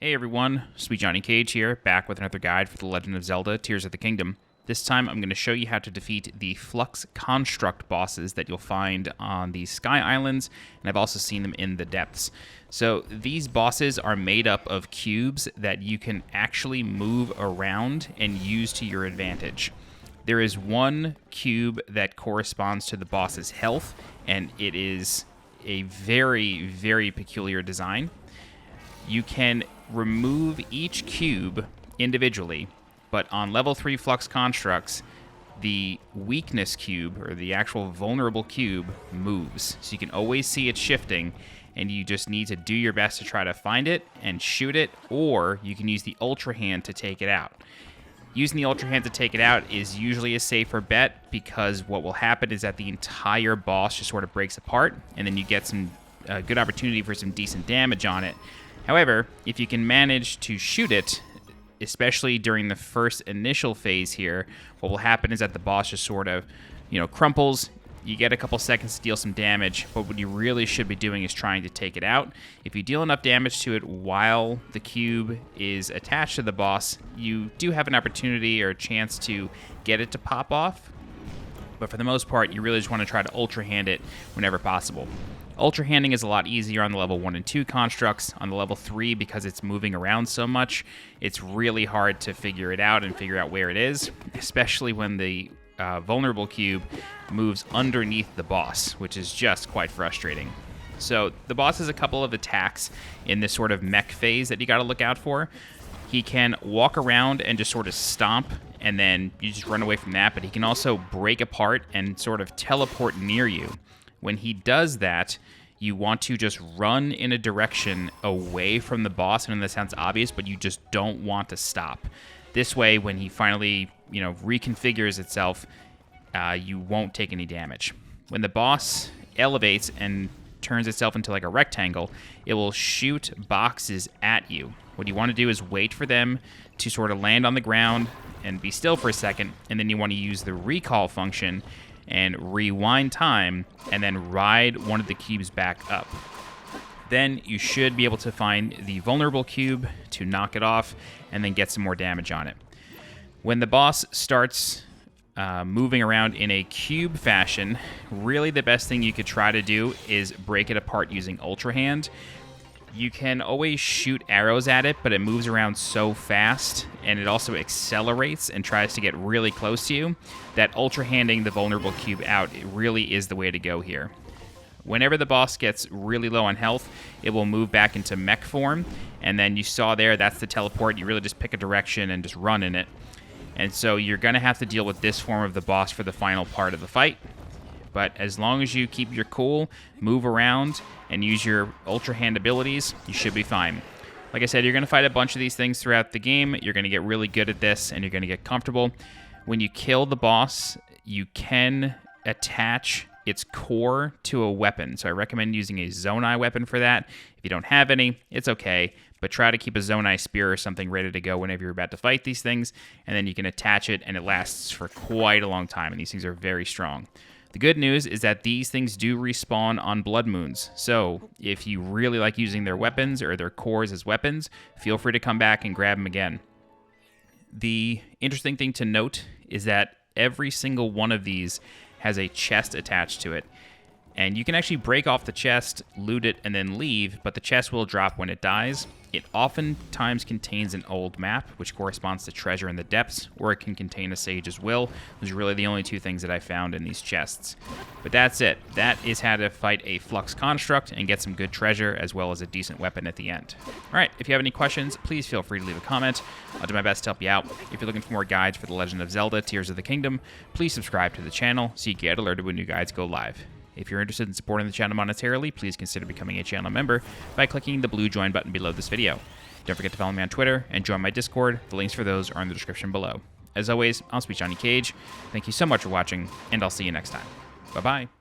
Hey everyone, SweetJohnnyCage here, back with another guide for The Legend of Zelda, Tears of the Kingdom. This time I'm going to show you how to defeat the Flux Construct bosses that you'll find on the Sky Islands, and I've also seen them in the depths. So these bosses are made up of cubes that you can actually move around and use to your advantage. There is one cube that corresponds to the boss's health, and it is a very, very peculiar design. You can remove each cube individually, but on level 3 Flux Constructs, the weakness cube, or the actual vulnerable cube, moves. So you can always see it shifting, and you just need to do your best to try to find it and shoot it, or you can use the Ultra Hand to take it out. Using the Ultra Hand to take it out is usually a safer bet, because what will happen is that the entire boss just sort of breaks apart, and then you get some good opportunity for some decent damage on it. However, if you can manage to shoot it, especially during the first initial phase here, what will happen is that the boss just sort of, crumples. You get a couple seconds to deal some damage, but what you really should be doing is trying to take it out. If you deal enough damage to it while the cube is attached to the boss, you do have an opportunity or a chance to get it to pop off. But for the most part, you really just want to try to Ultra Hand it whenever possible. Ultra Handing is a lot easier on the level 1 and 2 constructs. On the level 3, because it's moving around so much, it's really hard to figure it out and figure out where it is, especially when the vulnerable cube moves underneath the boss, which is just quite frustrating. So the boss has a couple of attacks in this sort of mech phase that you got to look out for. He can walk around and just sort of stomp, and then you just run away from that, but he can also break apart and sort of teleport near you. When he does that, you want to just run in a direction away from the boss. I know that sounds obvious, but you just don't want to stop. This way, when he finally, reconfigures itself, you won't take any damage. When the boss elevates and turns itself into like a rectangle, it will shoot boxes at you. What you want to do is wait for them to sort of land on the ground and be still for a second, and then you want to use the recall function and rewind time, and then ride one of the cubes back up. Then you should be able to find the vulnerable cube to knock it off, and then get some more damage on it. When the boss starts moving around in a cube fashion, really the best thing you could try to do is break it apart using Ultra Hand. You can always shoot arrows at it, but it moves around so fast, and it also accelerates and tries to get really close to you, that Ultra Handing the vulnerable cube out, it really is the way to go here. Whenever the boss gets really low on health, it will move back into mech form, and then you saw there, that's the teleport. You really just pick a direction and just run in it. And so you're going to have to deal with this form of the boss for the final part of the fight. But as long as you keep your cool, move around, and use your Ultra Hand abilities, you should be fine. Like I said, you're going to fight a bunch of these things throughout the game. You're going to get really good at this, and you're going to get comfortable. When you kill the boss, you can attach its core to a weapon. So I recommend using a Zonai weapon for that. If you don't have any, it's okay, but try to keep a Zonai spear or something ready to go whenever you're about to fight these things, and then you can attach it, and it lasts for quite a long time, and these things are very strong. The good news is that these things do respawn on blood moons, so if you really like using their weapons or their cores as weapons, feel free to come back and grab them again. The interesting thing to note is that every single one of these has a chest attached to it, and you can actually break off the chest, loot it, and then leave, but the chest will drop when it dies. It oftentimes contains an old map, which corresponds to treasure in the depths, or it can contain a sage's will. Those are really the only two things that I found in these chests. But that's it. That is how to fight a Flux Construct and get some good treasure, as well as a decent weapon at the end. Alright, if you have any questions, please feel free to leave a comment. I'll do my best to help you out. If you're looking for more guides for The Legend of Zelda, Tears of the Kingdom, please subscribe to the channel so you get alerted when new guides go live. If you're interested in supporting the channel monetarily, please consider becoming a channel member by clicking the blue join button below this video. Don't forget to follow me on Twitter and join my Discord. The links for those are in the description below. As always, I'm SweetJohnnyCage. Thank you so much for watching, and I'll see you next time. Bye-bye.